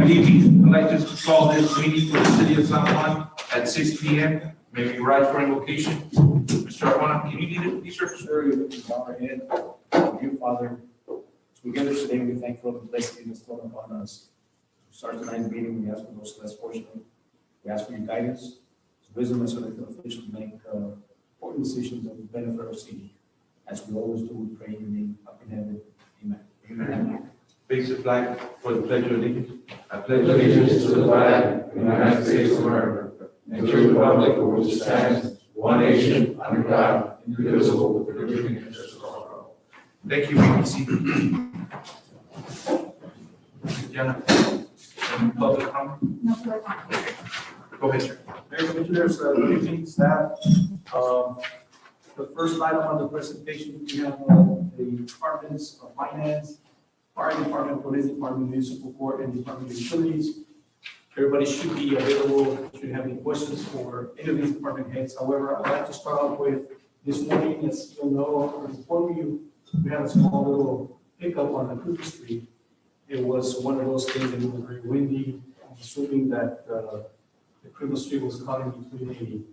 Good evening. I'd like to call this meeting for the city of San Juan at 6 p.m. May we rise for invocation. Mr. Juan, can you lead it, please, sir? Sure, you can bow our head. Dear Father, as we gather today, we thank you for the blessing that's thrown upon us. To start tonight's meeting, we ask for those less fortunate. We ask for your guidance, wisdom, and so that the officials make important decisions that will benefit our city. As we always do, we pray in your name, up in heaven. Amen. Amen. Face the flag for the pledge of allegiance. I pledge Allegiance to the flag of the United States of America, and to the republic for which it stands, one nation, under God, indivisible, with liberty and justice for all. Thank you, BBC. Jenna, any public comment? No further comment. Go ahead, sir. Mayor Commissioners, good evening, staff. The first item on the presentation, we have the departments of finance, fire department, police department, municipal court, and department of utilities. Everybody should be available if you have any questions for any of these department heads. However, I'd like to start off with this morning, as you'll know, or inform you, we had a small little hiccup on the Cooper Street. It was one of those things that was very windy. I'm assuming that the Christmas tree was caught in between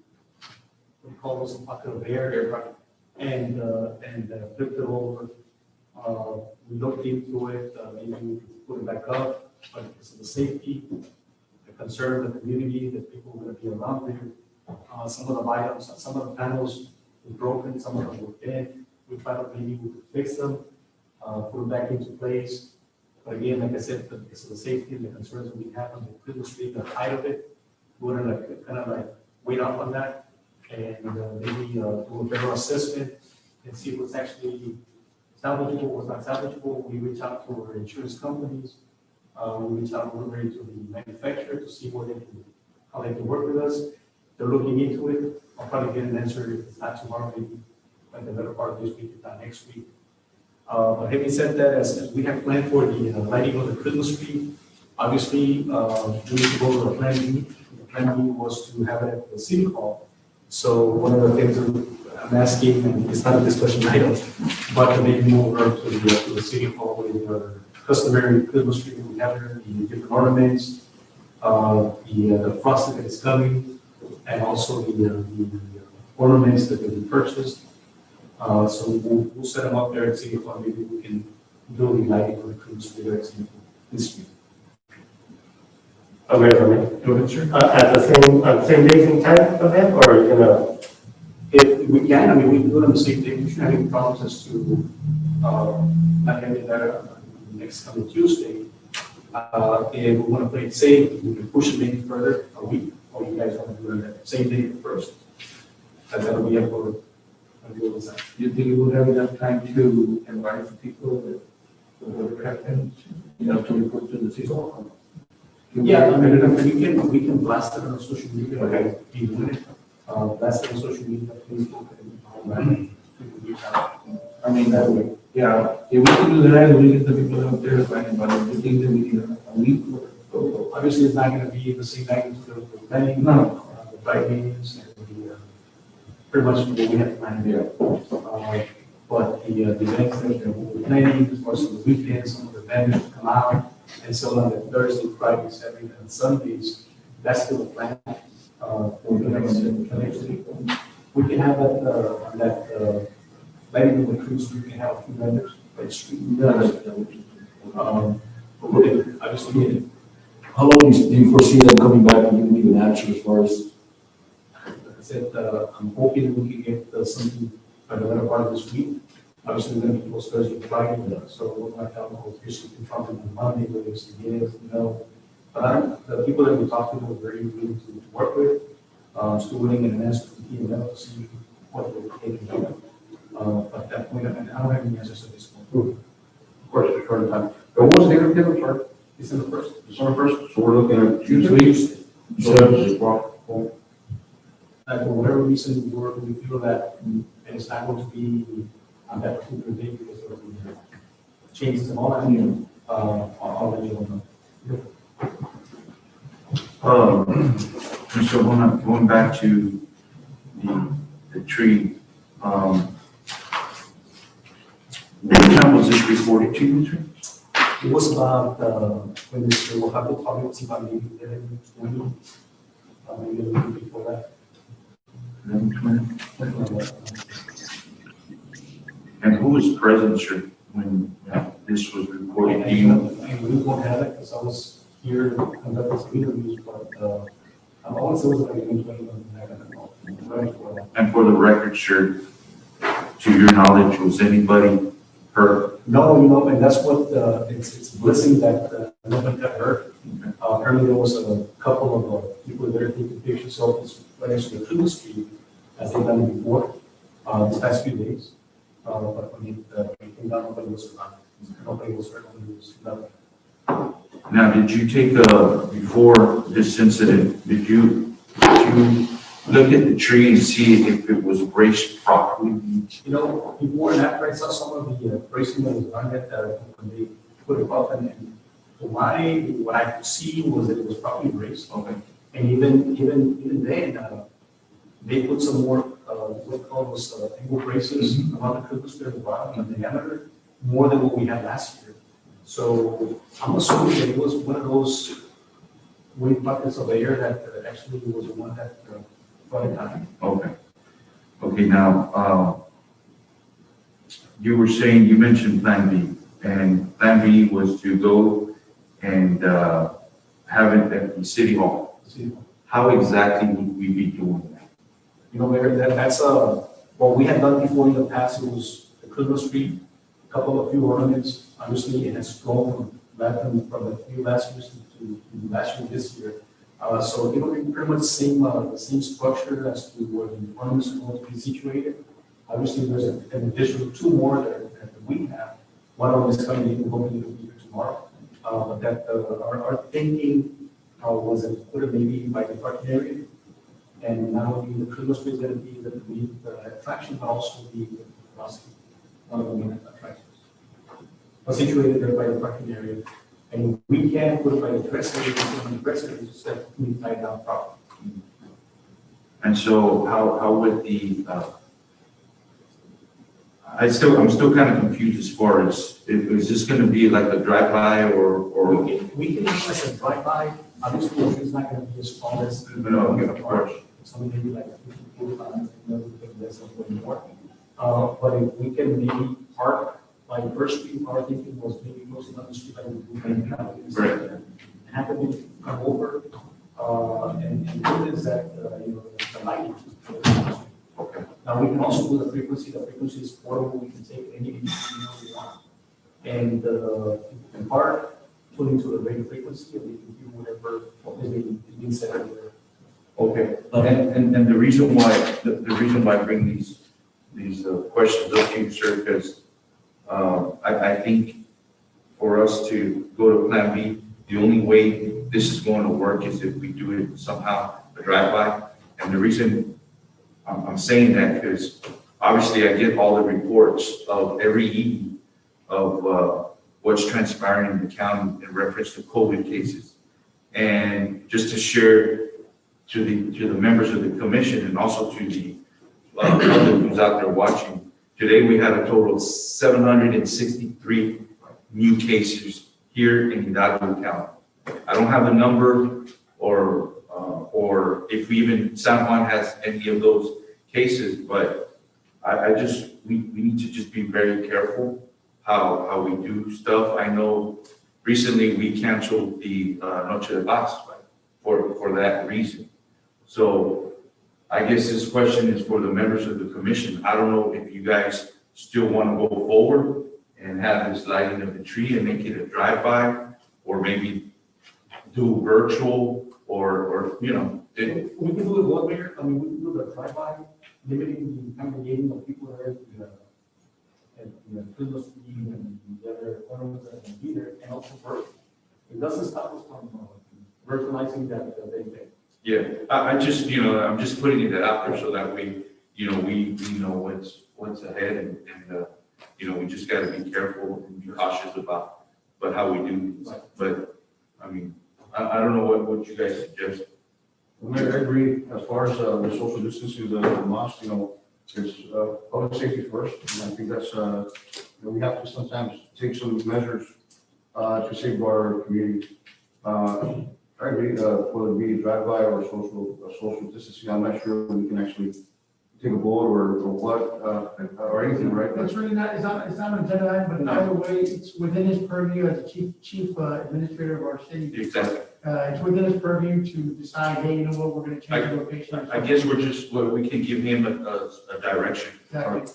we call this a pocket of air, and flipped it over. We looked into it, maybe we could put it back up, but because of the safety, the concern of the community, that people were going to be around there. Some of the items, some of the panels were broken, some of them were dead. We tried to maybe we could fix them, put them back into place. But again, like I said, because of the safety and the concerns that we have on the Christmas tree, the height of it, we're gonna kind of like wait up on that and maybe do a better assessment and see what's actually salvageable, what's not salvageable. We reach out to our insurance companies. We reach out to the manufacturer to see how they can work with us. They're looking into it. I'll probably get an answer if it's not tomorrow, maybe like the better part of this week, if not next week. But having said that, as we have planned for the lighting of the Christmas tree, obviously, we need to go to the plan B. The plan B was to have it at the city hall. So one of the things I'm asking, and it's not a discussion item, but to maybe move over to the city hall with the customary Christmas tree that we have there, the different ornaments, the frosting that is coming, and also the ornaments that will be purchased. So we'll set them up there at City Hall. Maybe we can do the lighting for the Christmas tree there at City Hall this week. Okay, for me. Go ahead, sir. At the same date and time event, or are you gonna? If we can, I mean, we can do it on the same day. We shouldn't have any problems as to not having that next coming Tuesday. If we want to play it safe, we can push it maybe further a week, or you guys want to do it that same day first. And that'll be up for. You think you will have enough time to invite the people that will happen, to report to the city hall? Yeah, I mean, we can blast it on social media. Okay. Be doing it. Blast it on social media, Facebook, and all that. I mean, that way, yeah, if we can do that, we get the people out there, fine, but if you think that we need a week or. Obviously, it's not gonna be the same magnitude of the planning. No. The bright meetings and pretty much what we have planned here. But the events that we're planning, of course, on the weekends, some of the vendors to come out, and so on the Thursday, Friday, Saturday, and Sundays, that's still the plan. For the next week. We can have that, on that, lighting of the cruise, we can have a few vendors, by the street. But we're gonna obviously get it. How long do you foresee them coming back and giving you an answer as far as? Like I said, I'm hoping we can get something by the latter part of this week. Obviously, we're going to be closed Thursday, Friday, so we'll find out officially confirmed on Monday, whether it's a yes, no. But the people that we talked to were very willing to work with. Still waiting an answer from P&L to see what they can do. But at that point, I don't have any answers at this point. Of course, at the current time. But what's the other part? December 1st. December 1st, so we're looking at Tuesday. So that's just walk. And for whatever reason, we feel that it's not going to be on that particular day because of the changes and all that. I'll let you know. Mr. Juan, going back to the tree, what time was this reported to you, sir? It was about, when Mr. Oaxaca talked, was about maybe 11, 20, maybe a little bit before that. Something like that. And who was present, sir, when this was reported to you? I really won't have it because I was here conducting some interviews, but I want to say it was like 20, I don't know. Right? And for the record, sir, to your knowledge, was anybody hurt? No, and that's what, it's a blessing that nobody got hurt. Apparently there was a couple of people there taking pictures of this right next to the Christmas tree, as they've done before, these past few days. But when it came down, nobody was hurt, nobody was nothing. Now, did you take before this incident, did you look at the tree and see if it was braced properly? You know, before and after I saw some of the bracing that was done at, when they put it up, and what I could see was that it was probably braced. Okay. And even then, they put some more, what call those, angle braces around the Christmas tree at the bottom in diameter, more than what we had last year. So I'm assuming that it was one of those wind buckets of air that actually was the one that brought it down. Okay. Okay, now, you were saying, you mentioned Plan B, and Plan B was to go and have it at the City Hall. See, How exactly would we be doing that? you know, Mayor, that's what we had done before in the past. It was the Christmas tree, a few ornaments. Obviously, it has grown from the few last years to last year this year. So it will be pretty much the same structure as to where the ornaments are going to be situated. Obviously, there's an additional two more that we have. One of them is coming in, hopefully it'll be here tomorrow. But that our thinking was to put it maybe by the parking area. And not only the Christmas tree is going to be the attraction, but also the velocity, one of the main attractions. But situated there by the parking area. And we can put it by the dress area, the dress area is set to be tied down properly. And so how would the, I'm still kind of confused as far as, is this going to be like a drive-by or? We can do like a drive-by. Obviously, it's not going to be as tall as the Of course. something maybe like 50, 45, less than 20 more. But if we can maybe park by the first street, our thinking was maybe close enough to the street like we can Right. have them come over. And do this that, the lighting. Okay. Now, we can also do the frequency. The frequency is portable. We can take any we want. And you can park, tune into the radio frequency, and we can do whatever is being said over there. Okay, and the reason why, the reason why I bring these questions up to you, sir, because I think for us to go to Plan B, the only way this is going to work is if we do it somehow, a drive-by. And the reason I'm saying that because obviously I get all the reports of every evening of what's transpiring in the county in reference to COVID cases. And just to share to the members of the commission and also to the public who's out there watching, today we had a total of 763 new cases here in Hidalgo County. I don't have the number or if even San Juan has any of those cases, but we need to just be very careful how we do stuff. I know recently we canceled the Noche de Paz for that reason. So I guess this question is for the members of the commission. I don't know if you guys still want to go forward and have this lighting of the tree and make it a drive-by, or maybe do virtual, or We can do it one way. I mean, we can do the drive-by, limiting the congregating of people there at the Christmas tree and the other ornaments that can be there, and also virtual. It doesn't stop us from virtualizing that day. yeah, I just, I'm just putting it out there so that we know what's ahead and we just got to be careful and be cautious about how we do things. But I mean, I don't know what you guys suggest. I agree, as far as the social distancing, the mosque, it's public safety first, and I think that's, we have to sometimes take some measures to safeguard our community. I agree, whether it be drive-by or social distancing, I'm not sure we can actually take a vote or what, or anything, right? It's really not, it's not an agenda item, but either way, it's within his purview as the chief administrator of our city. Exactly. It's within his purvieue to decide, hey, you know what, we're gonna change the location. I guess we can give him a direction. Exactly.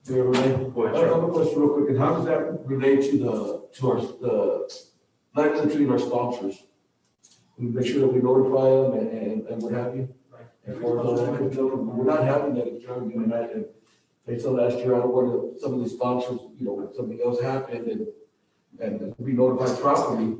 Do you have a Go ahead, I have a question real quick, and how does that relate to our license treating our sponsors? We make sure that we notify them and what have you. And for we're not having that extravagant amount, and based on last year, I don't want some of these sponsors, you know, when something else happened and be notified properly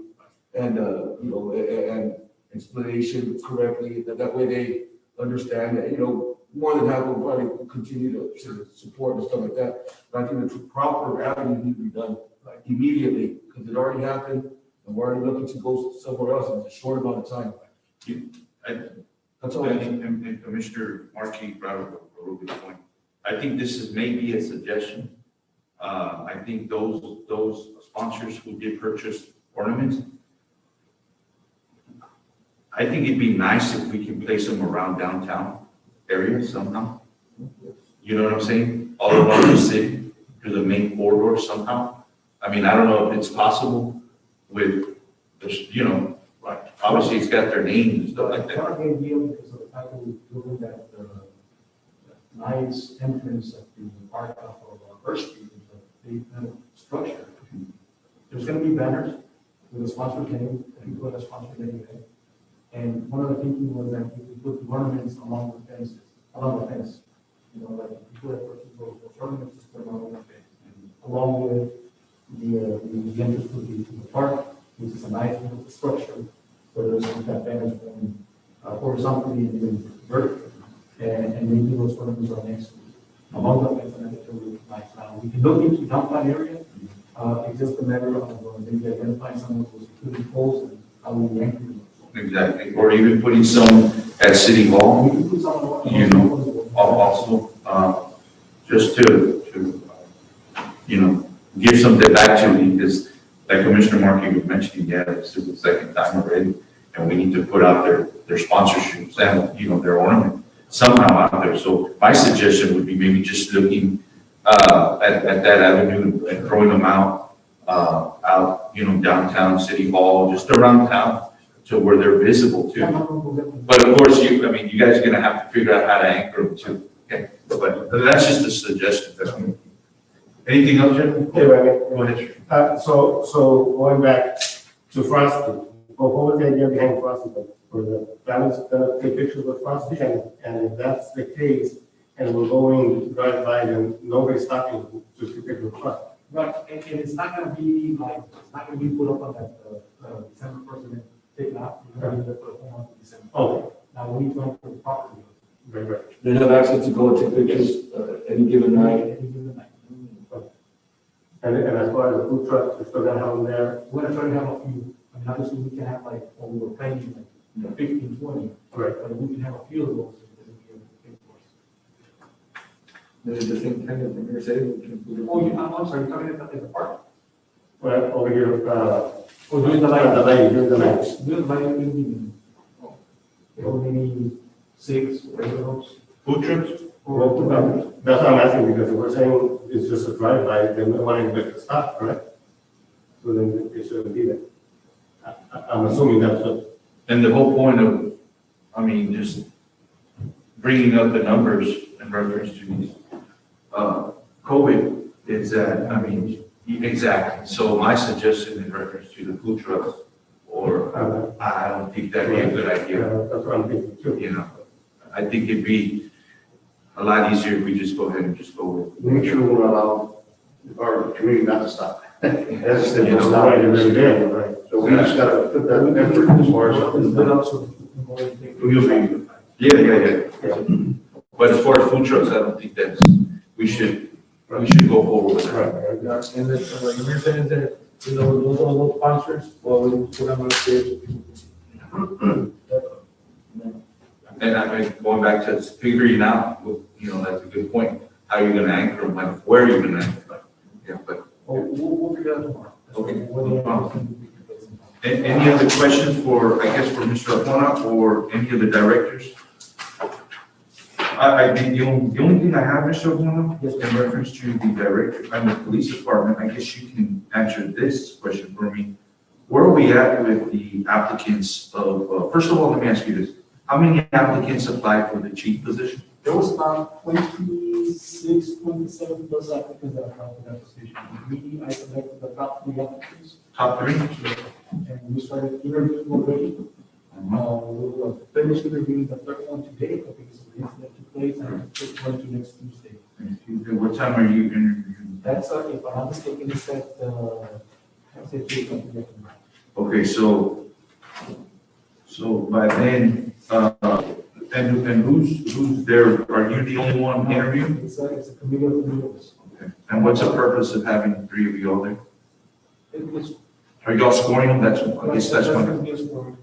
and, you know, and explanation correctly, that way they understand that, you know, more than half will probably continue to support and stuff like that. But I think the proper avenue needs to be done like immediately, because it already happened, and we're already looking to go somewhere else in a short amount of time. That's all. And Commissioner Markey brought up a real good point. I think this is maybe a suggestion. I think those sponsors who did purchase ornaments, I think it'd be nice if we can place them around downtown area somehow. You know what I'm saying? All around the city, to the main corridor somehow. I mean, I don't know if it's possible with, you know, like, obviously it's got their names and stuff like that. Part of the idea, because of the fact that we're doing that, nice entrance at the park off of First Street, the structure. There's gonna be banners with a sponsor name, and put a sponsor name in it. And one of the thinking was that we put ornaments along the fences, along the fence. You know, like people that purchase those ornaments, just put them along the fence. Along with the entrance to the park, which is a nice little structure, where there's some kind of banners going horizontally and vertically. And maybe those ornaments are next to among the fence, and I think it will look nice. Now, we can look into downtown area, it's just a matter of maybe identifying some of those security poles and how we anchor them. Exactly, or even putting some at City Hall, We can put some on. you know, also, just to, you know, give something back to me, because like Commissioner Markey was mentioning, yeah, this is the second time already, and we need to put out their sponsorships and, you know, their ornament somehow out there. So my suggestion would be maybe just looking at that avenue and throwing them out, you know, downtown, City Hall, just around town, to where they're visible too. But of course, you guys are gonna have to figure out how to anchor them too. Okay, but that's just a suggestion. Anything else, Jim? Yeah, right. Go ahead. So going back to Frosty, what was the idea behind Frosty? For the families to take pictures with Frosty, and if that's the case, and we're going drive by and nobody's stopping to take pictures with Frosty. Right, and it's not gonna be like, it's not gonna be put up on that, December 1st and then taken out. We're gonna leave it for the whole month of December. Oh, Now, we need to enter the property. right. They have access to go and take pictures any given night. Any given night. And as far as the food trucks, we're still gonna have them there. We're gonna try to have a few, I mean, obviously, we can have like, what we were planning, like 15, 20, Right. but we can have a few of those. It doesn't be able to pay for us. There's the same kind of Mercedes. We can put it- Oh, I'm sorry, you're talking about the park? Well, over here, Oh, during the light. during the night. During the light, maybe 6 or 8 of those. Food trips? Well, that's what I'm asking, because if we're saying it's just a drive-by, then we want anybody to stop, correct? So then it shouldn't be there. I'm assuming that's what, And the whole point of, I mean, just bringing up the numbers in reference to these, COVID is that, I mean, exactly. So my suggestion in reference to the food trucks, or I don't think that'd be a good idea, that's what I'm thinking too. you know. I think it'd be a lot easier if we just go ahead and just go with. Make sure we're allow our community not to stop. That's the You know, stop. Right, they're there, right. So we just gotta put that effort as far as. But also, we can go and take- You'll be, yeah. But as far as food trucks, I don't think that's, we should go forward with that. Right. Yeah, and that's what you're saying, that, you know, those sponsors, well, we put them on the stage. And I mean, going back to figuring out, you know, that's a good point, how you're gonna anchor them, like, where are you gonna anchor them? Yeah, but, We'll figure out tomorrow. Okay, Whether no or not problem. it's going to be replaced. Any other questions for, I guess, for Mr. Juan or any of the directors? The only thing I have, Mr. Juan, is in reference to the director and the police department, I guess you can answer this question for me. Where are we at with the applicants of, first of all, let me ask you this. How many applicants applied for the chief position? There was about 26, 27 plus applicants that applied for that position. I selected the top 3 applicants, Top 3? and we started interviewing already. We will finish interviewing the third one today, because the incident took place, and the first one to next Tuesday. What time are you interviewing? That's, if I'm not mistaken, it's at, I said 2 o'clock. Okay, so by then, and who's there? Are you the only one interviewing? It's a committee of the members. Okay. And what's the purpose of having 3 of you all there? It was. Are y'all scoring them? I guess that's one. Yes, sir.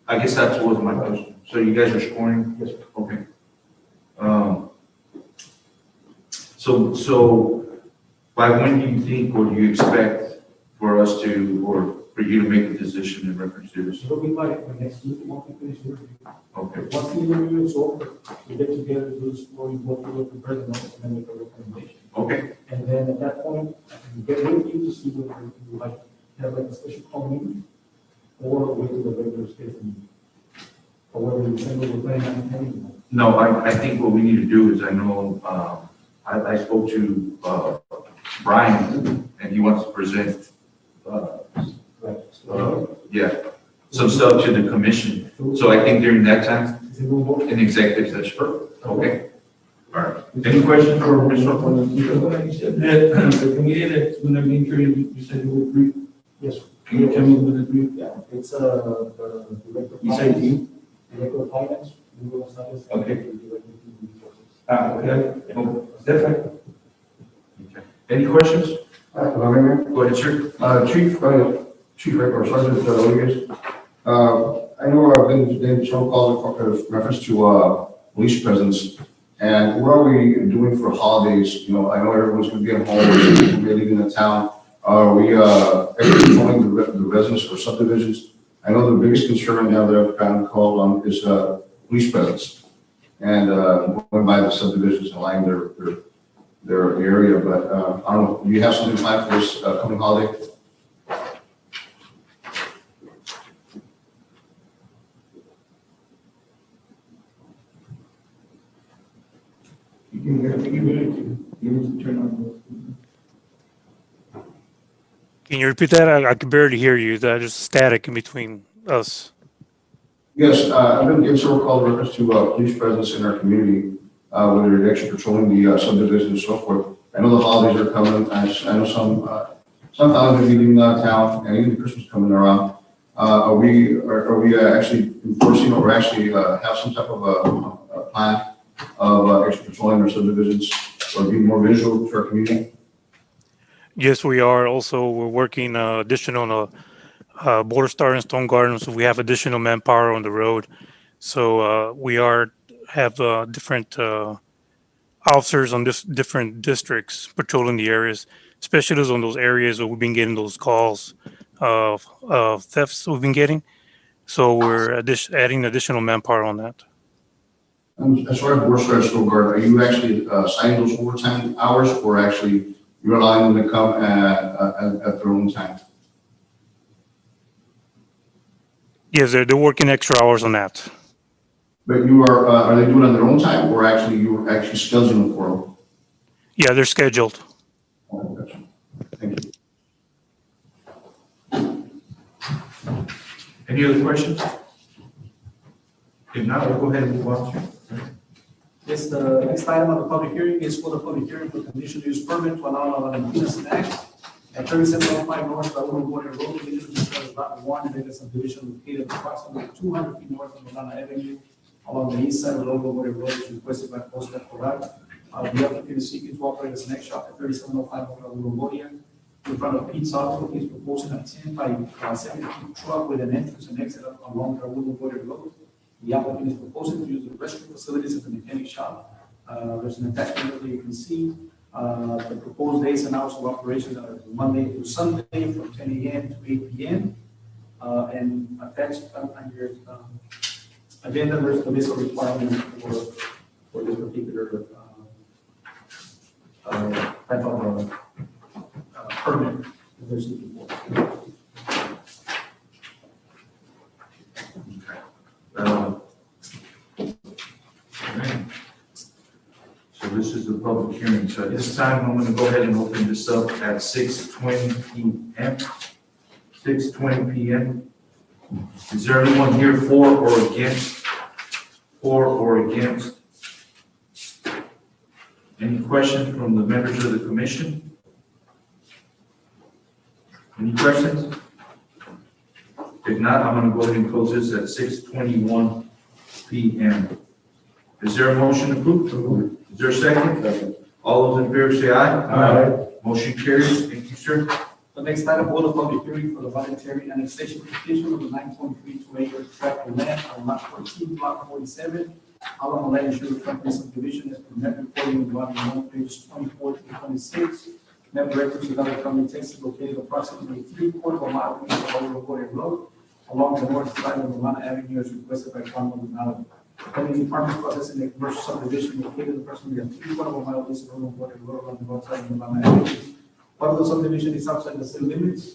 I guess that was my question. So you guys are scoring? Yes, sir. Okay. So by when do you think, or do you expect for us to, or for you to make a decision in reference to this? It'll be by next week, once we finish the interview. Okay. Once the interview is over, we get together, do the scoring, what we will prepare the notes, and then make a recommendation. Okay. And then at that point, I can get with you to see whether you would like to have like a special call meeting, or wait till the regular schedule meeting. Or whether you say we're planning on having. No, I think what we need to do is, I know, I spoke to, Brian, and he wants to present, yeah, some stuff to the commission. So I think during that time, in executive session. Okay. All right. Any questions for Mr. Juan? You said that the committee that's going to be interviewed, you said you would agree. Yes, sir. Can you tell me what agree? Yeah, it's, the director. of You say finance, team? Director of finance, legal studies. and Okay. director of human resources. Okay. Oh, that's right. Okay. Any questions? Hello, Mayor. Go ahead, sir. Chief or Sergeant Rodriguez. I know I've been so called in reference to police presence. And what are we doing for holidays? You know, I know everyone's going to be at home, we're going to be leaving the town. Are we controlling the residents or subdivisions? I know the biggest concern now that I've gotten called on is police presence. And going by the subdivisions and lining their area, but I don't know, do you have something planned for this coming holiday? You can hear me, you need to turn on. Can you repeat that? I can barely hear you. There's static in between us. Yes, I've been getting several calls in reference to police presence in our community, whether they're actually patrolling the subdivision and so forth. I know the holidays are coming. I know some families are leaving town, and even Christmas coming around. Are we actually enforcing or actually have some type of a plan of extra patrolling our subdivisions or being more visual to our community? Yes, we are. Also, we're working additional Border Star and Stone Garden, so we have additional manpower on the road. So we have different officers on different districts patrolling the areas, especially on those areas where we've been getting those calls of thefts we've been getting. So we're adding additional manpower on that. As far as Border and Stone Guard, are you actually signing those overtime hours, or actually you're allowing them to come at their own time? Yes, they're working extra hours on that. But you are they doing it on their own time, or actually you're actually scheduling for them? Yeah, they're scheduled. Oh, gotcha. Thank you. Any other questions? If not, we'll go ahead and move on to. This, the next item on the public hearing is for the public hearing for conditional use permit to allow Valentina snacks at 3705 North Raúl Water Road, division of lot 1, and it is subdivision located approximately 200 feet north of Milana Avenue along the east side of Raúl Water Road, as requested by Costa Corral. The applicant is seeking to operate a snack shop at 3705 North Raúl Water. In front of Pete's Auto, he's proposing a 10 by 70 foot truck with an entrance and exit along Raúl Water Road. The applicant is proposing to use the restroom facilities as a mechanic shop. There's an attachment that you can see. The proposed days and hours of operation are Monday through Sunday from 10 a.m. to 8 p.m. And attached on your agenda, there's the list of requirements for this particular type of permit that they're seeking for. So this is the public hearing. So at this time, I'm going to go ahead and open this up at 6:20 p.m. 6:20 p.m. Is there anyone here for or against? For or against? Any questions from the members of the commission? Any questions? If not, I'm going to go ahead and close this at 6:21 p.m. Is there a motion approved? Is there a second? Second. All those in favor say aye. Aye. Motion carries. Thank you, sir. The next item, hold a public hearing for the voluntary annexation petition of the 9.32 acre tract of land on lot 14, block 47, Alamo Land Insurance Company subdivision as per map recording in volume 1, pages 24 to 26. Map records of other county, Texas, located approximately 3/4 of a mile east of Oliver Border Road, along the north side of Romana Avenue, as requested by Juan Municipal. Pending apartment processing a commercial subdivision located approximately 3/4 of a mile east of Oliver Border Road, on the north side of Romana Avenue. Part of the subdivision is outside the city limits,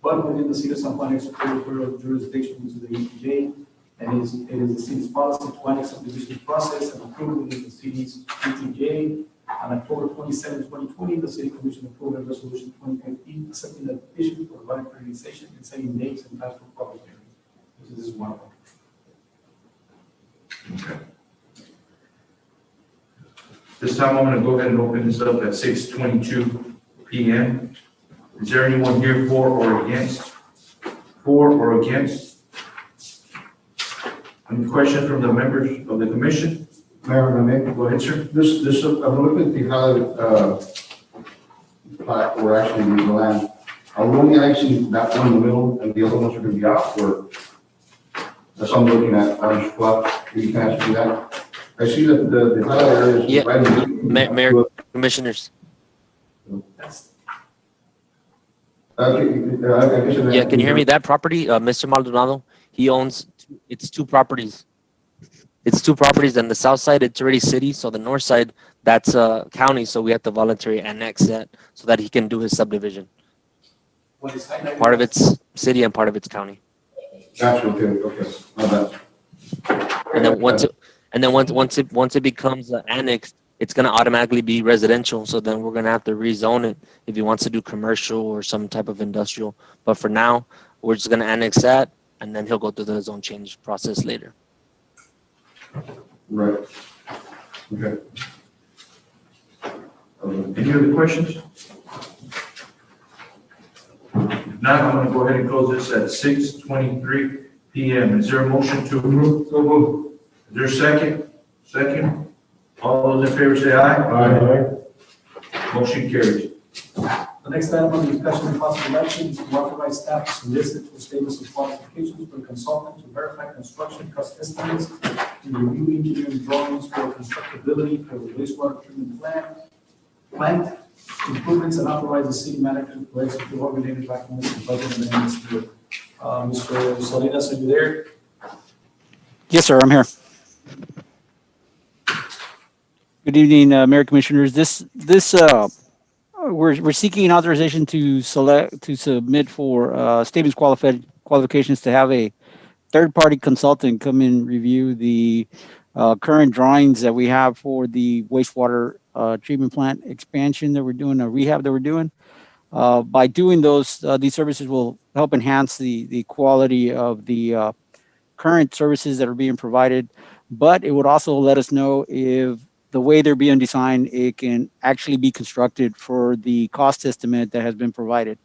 but within the city of San Juan extracurricular jurisdiction to the ETJ, and it is the city's policy to annex subdivision process and approve within the city's ETJ. On October 27, 2020, the city commission approved a resolution 2015 accepting the petition for voluntary annexation and setting dates and times for public hearing. This is one of them. Okay. This time, I'm going to go ahead and open this up at 6:22 p.m. Is there anyone here for or against? For or against? Any questions from the members of the commission? Mayor, if I may? Go ahead, sir. I'm looking at the highlighted, plat where actually the land. Are we only annexing that one in the middle and the other ones are going to be out, or? That's what I'm looking at, you can actually do that. I see that the highlighted area is Yeah. right in the. Mayor, commissioners. Yeah, can you hear me? That property, Mr. Maldonado, he owns, it's two properties. It's two properties, and the south side, it's already city, so the north side, that's county, so we have to voluntarily annex that so that he can do his subdivision. What is highlighted? Part of it's city and part of it's county. Gotcha, okay, my bad. And then once it becomes annexed, it's gonna automatically be residential, so then we're gonna have to rezone it if he wants to do commercial or some type of industrial. But for now, we're just gonna annex that, and then he'll go through the zone change process later. Right. Okay. Any other questions? If not, I'm going to go ahead and close this at 6:23 p.m. Is there a motion to approve? So moved. Is there a second? Second. All those in favor say aye. Aye. Motion carries. The next item on the discussion and possible action is to authorize staff to solicit for statements of qualifications for a consultant to verify construction cost estimates and review engineering drawings for constructability for the wastewater treatment plant improvements, and authorize the city manager to execute all related documents and budget amendments to it. Mr. Salinas, are you there? Yes, sir, I'm here. Good evening, Mayor Commissioners. We're seeking authorization to submit for statements qualifications to have a third-party consultant come in review the current drawings that we have for the wastewater treatment plant expansion that we're doing, a rehab that we're doing. By doing these services will help enhance the quality of the current services that are being provided, but it would also let us know if the way they're being designed, it can actually be constructed for the cost estimate that has been provided.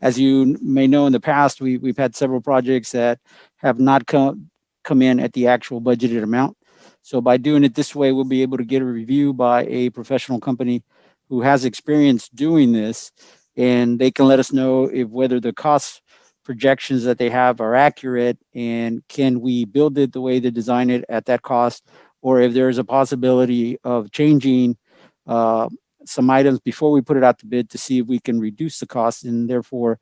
As you may know, in the past, we've had several projects that have not come in at the actual budgeted amount. So by doing it this way, we'll be able to get a review by a professional company who has experience doing this, and they can let us know whether the cost projections that they have are accurate, and can we build it the way they design it at that cost, or if there is a possibility of changing some items before we put it out to bid to see if we can reduce the cost and therefore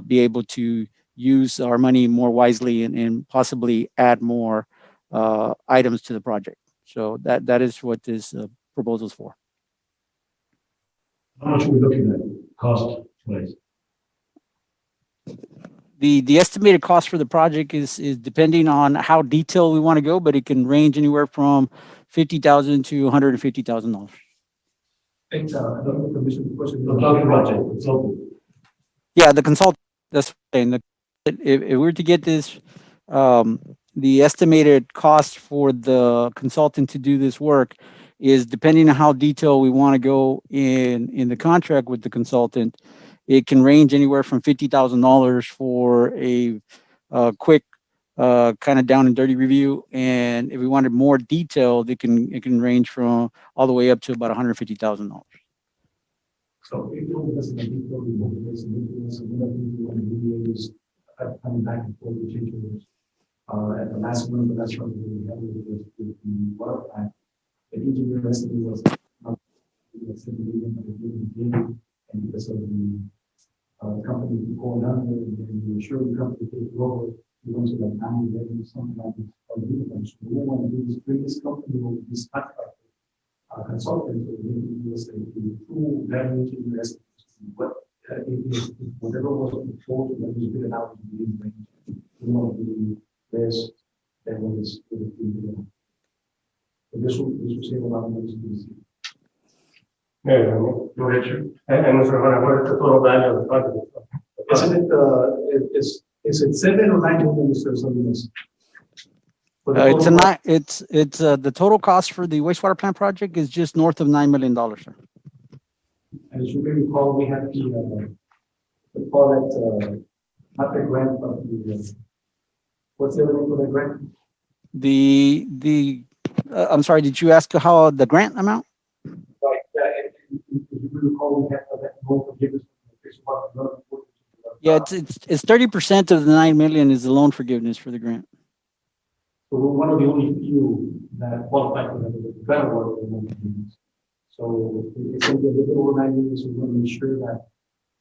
be able to use our money more wisely and possibly add more items to the project. So that is what this proposal is for. How much are we looking at cost-wise? The estimated cost for the project is depending on how detailed we want to go, but it can range anywhere from $50,000 to $150,000. Thanks, another commission question. I'm talking about the consultant. Yeah, the consultant, that's saying if we were to get this, the estimated cost for the consultant to do this work is depending on how detailed we want to go in the contract with the consultant. It can range anywhere from $50,000 for a quick kind of down and dirty review, and if we wanted more detailed, it can range from all the way up to about $150,000. So if you want to listen to people, we want to listen to this, and one of the things we want to do is coming back and forth with change orders. At the last one, the last one we had with the water plant, the engineer estimate was $7 million, and because of the company going under, and then the insurance company takes over, we went to like 9, 11, something like this. So we want to do this, bring this company over this contract. Consultant will give us a full value to the rest. What whatever was proposed, that was given out to the range. We want to do this, that was for the team. So this will save a lot of money to the city. Yeah, Go ahead, sir. and Mr. Juan, what is the total value of the project? Isn't it, is it 7 or 9 million, Mr. Salinas? It's the total cost for the wastewater plant project is just north of $9 million, sir. And as you may recall, we had the call that, not the grant, but the, what's the other name for the grant? I'm sorry, did you ask how the grant amount? Right, if you recall, we had that loan forgiveness. Yeah, it's 30% of the 9 million is the loan forgiveness for the grant. So we're one of the only few that qualify for the grant award. So it's going to be a little over 9 million, so we want to make sure that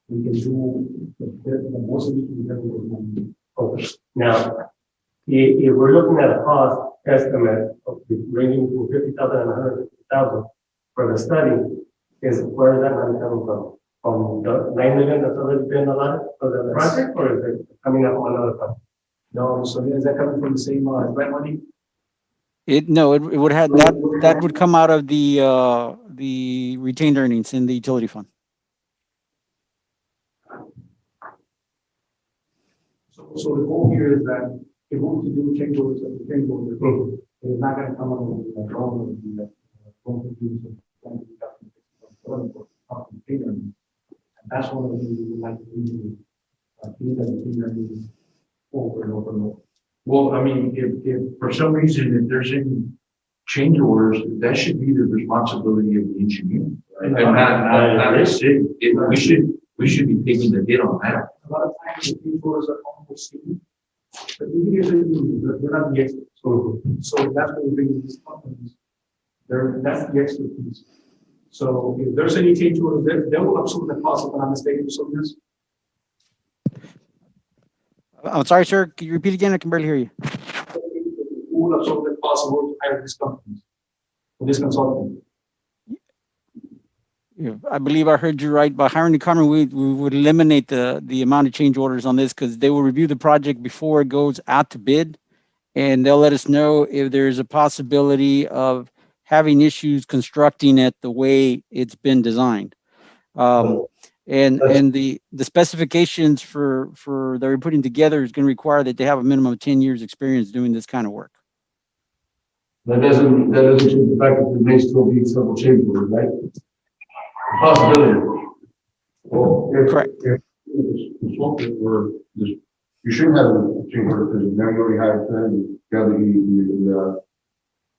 we can do the most we can do with money. Okay. Now, if we're looking at a cost estimate of ranging from 50,000 and 150,000 for the study, where is that money coming from? From the 9 million that's already been allotted for the project, or is it coming up on another project? No, so is that coming from the same grant money? It would have that would come out of the retained earnings in the utility fund. So the goal here is that if we want to do change orders, it is not going to come out of the loan of the and that's one of the things we would like to do. Over and over and over. Well, I mean, if for some reason, if there's any change orders, that should be the responsibility of the engineer. Right? And not the city. We should be taking the hit on that. A lot of times the change orders are almost seen, but they're not the experts. So that's what we bring these companies. That's the expertise. So if there's any change orders, they will absorb the cost, if I'm not mistaken, so this. I'm sorry, sir. Can you repeat again? I can barely hear you. Who will absorb the cost to hire these companies, for this consultant? Yeah, I believe I heard you right. By hiring the company, we would eliminate the amount of change orders on this because they will review the project before it goes out to bid, and they'll let us know if there's a possibility of having issues constructing it the way it's been designed. And the specifications for that we're putting together is going to require that they have a minimum of 10 years experience doing this kind of work. That doesn't change the fact that there may still be several change orders, right? Possibility. Well, Correct. If consultant or this, you shouldn't have a change order because now you already have you have the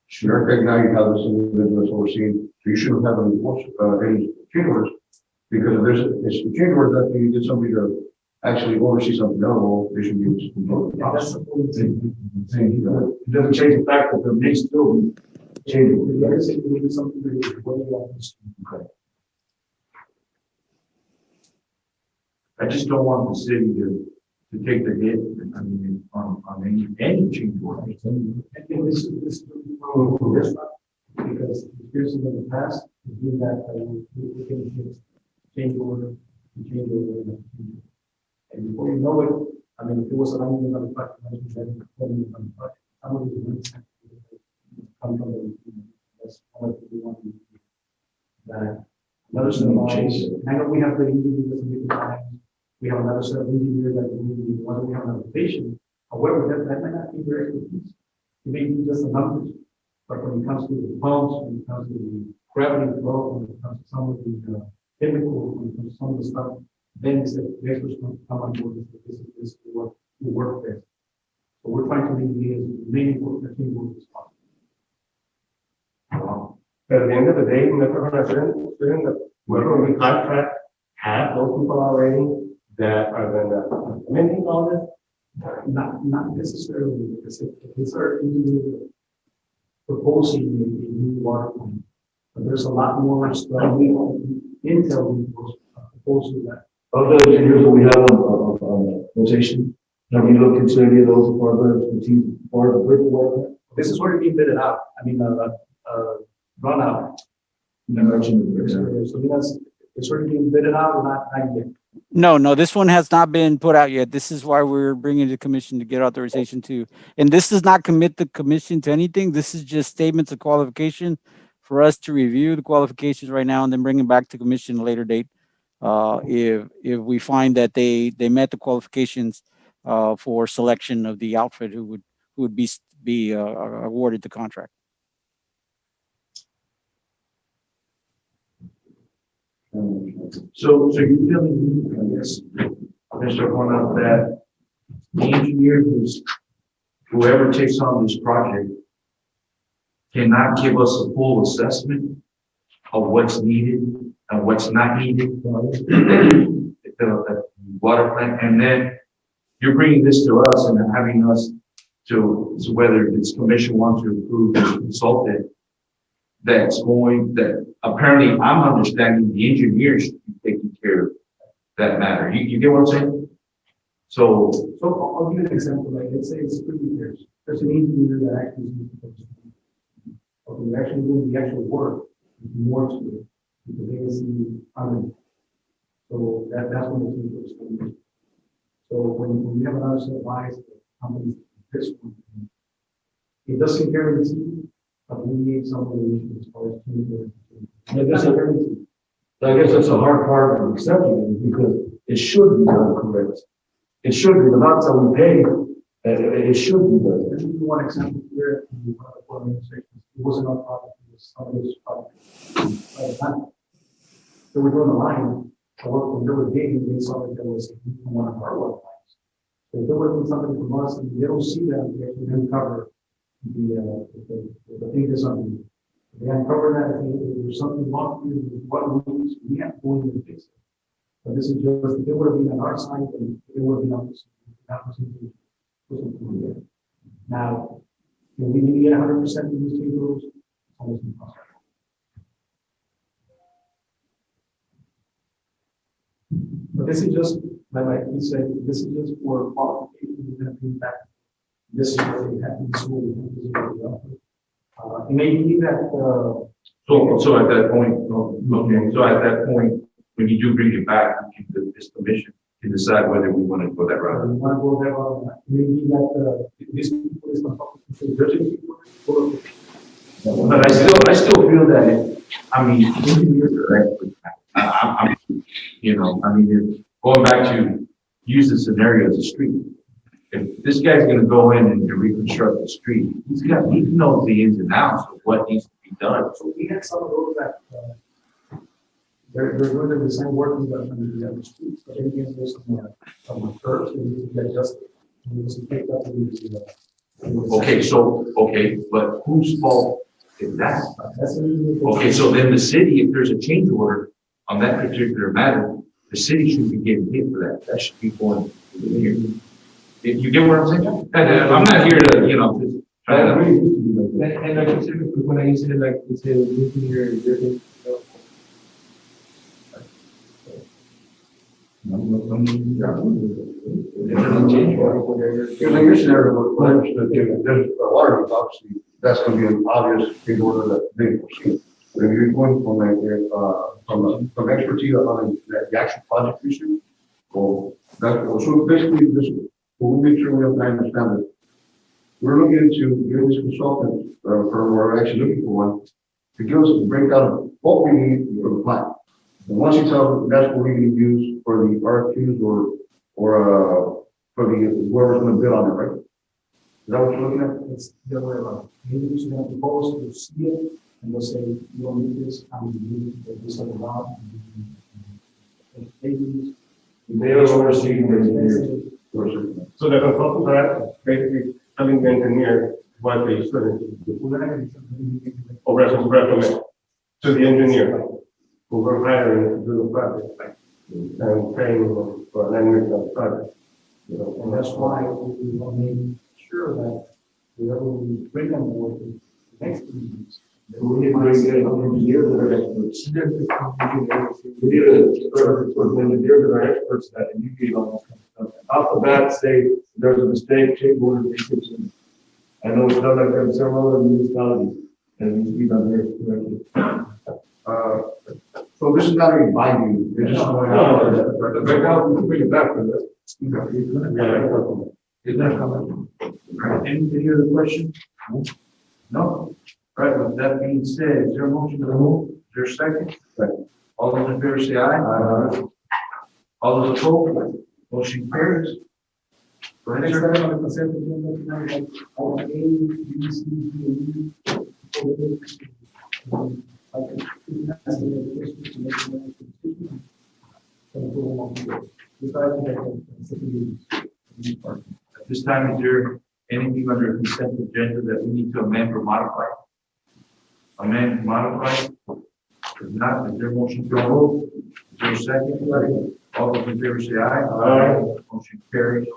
generic now you have this individual that's overseeing, so you shouldn't have any change orders. Because if there's a change order that you get somebody to actually oversee something else, they should be able to control the That's process. the whole thing. It doesn't change the fact that there may still be change orders. There is something that is way off the street. I just don't want the city to take the hit, I mean, on any change order. I think this is because experiences in the past, we do that, we can just change order, change order. And before you know it, I mean, if it was an uneven project, then some of these ones come from the, that's one of the ones that. Another set of eyes, I know we have the engineers that make the time, we have another set of engineers that we have an application. However, that might not be their expertise. It may be just the numbers, but when it comes to the pumps, when it comes to the gravity flow, when it comes to some of the chemicals, when it comes to some of the stuff, then it's the experts come on board. This is what we work with. So we're trying to make many work as possible. But at the end of the day, Mr. President, whoever we contract have those people already that are gonna implementing all this. Not necessarily, because if it's our engineer proposing a new water plant, but there's a lot more stuff intel proposal that. Of the engineers that we have on rotation, have you looked into any of those part of the team, part of the work? This is already being bidded out. I mean, run out. You mentioned it. So it's already being bidded out or not yet. No, this one has not been put out yet. This is why we're bringing the commission to get authorization to, and this does not commit the commission to anything. This is just statements of qualification for us to review the qualifications right now and then bring it back to commission at a later date. If we find that they met the qualifications for selection of the outfit who would be awarded the contract. So you're telling me, I guess, Mr. Juan, that the engineer whoever takes on this project cannot give us a full assessment of what's needed and what's not needed for the water plant, and then you're bringing this to us and having us to whether this commission wants to approve this consultant that apparently I'm understanding the engineers should be taking care of that matter. You get what I'm saying? So I'll give you an example. Like, let's say it's 3 years. There's an engineer that actually we're actually doing the actual work, more to it, because they see underneath. So that's when the team goes. So when we have another set of eyes, companies, this one, it doesn't guarantee, but we need somebody as far as team. I guess that's a hard part of accepting it because it should be done correct. It should be, the amount that we pay, it should be done. There's one example here in one of the four administrations. It wasn't our project, it was somebody's project. So we're doing the line, so when they were digging, they saw that there was one of our water lines. So if there would be something from us, and they don't see that, they actually uncover the thing that's on. They uncover that, if there's something wrong with what we have to go in and fix it. But this is just, if it would have been on our side, then it would have been on this. Now, when we need 100% of these tables, it's almost impossible. But this is just, like you said, this is just for qualification. We're going to bring back. This is what we have in school. This is what we offer. It may be that. So at that point, okay. So at that point, when you do bring it back, this commission can decide whether we want to go that route. We want to go that route. Maybe that this people is not talking to. But I still feel that I mean, engineers are experts. I'm going back to use the scenario as a street. If this guy's going to go in and reconstruct the street, he knows the ins and outs of what needs to be done. So we had some of those that they're doing the same work on the streets, but then there's some curves that need to be adjusted. Okay, but whose fault is that? Okay, so then the city, if there's a change order on that particular matter, the city should be getting hit for that. That should be going to the mayor. You get what I'm saying? And I'm not here to, just try to. And like you said, when I said like it's a engineer, It doesn't change. Because in your scenario, what I understood, there's a water, obviously, that's gonna be an obvious big order that they foresee. But if you're going from from expertise on the actual project research, well, so basically this, we'll make sure we understand that we're looking into getting this consultant, we're actually looking for one, to give us a breakdown of what we need for the plan. And once you tell us that's what we're gonna use for the RFQs or for the, whoever's gonna bid on it, right? Is that what you're looking at? It's the other way around. Maybe you're gonna propose, you see it, and they'll say, you don't need this, I'm gonna need this other amount. They are overseeing the engineers. So the consultants are basically telling the engineer what they should do. Or recommend to the engineer who we're hiring to do the project and paying for an engineer project. You know, And that's why we want to make sure that whoever we bring on board is next to these. We need to bring in engineers that are experts. We need to engineers that are experts that indicate on this kind of stuff. Off the bat, say there's a mistake, change order, restriction. I know it's done like that in several other municipalities, and it needs to be done here correctly. So this is not really binding, it's just. Right now, we can bring it back for that. Any other questions? No? All right, with that being said, is there a motion to remove? Is there a second? All those in favor say aye. All those opposed? Motion carries. Go ahead, Next sir. item on the consent agenda tonight, like, all A, B, C, D, and E. At this time, is there anything under consent agenda that we need to amend or modify? Amend, modify? If not, is there a motion to approve? Is there a second? All those in favor say aye. Motion carries.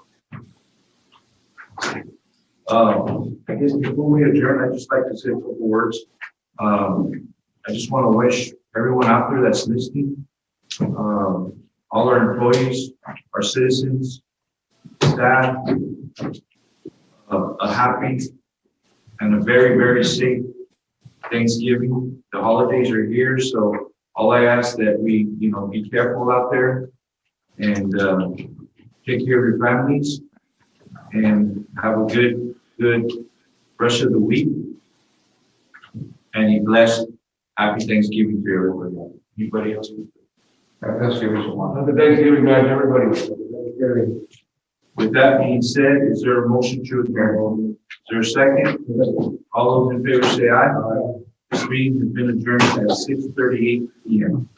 I guess before we adjourn, I'd just like to say a couple words. I just want to wish everyone out there that's listening, all our employees, our citizens, staff, a happy and a very, very safe Thanksgiving. The holidays are here, so all I ask that we, be careful out there and take care of your families and have a good rest of the week. And a blessed, happy Thanksgiving to everybody. Anybody else? That's serious one. Happy Thanksgiving, guys, everybody. With that being said, is there a motion to adjourn? Is there a second? All those in favor say aye. This meeting has been adjourned at 6:38 p.m.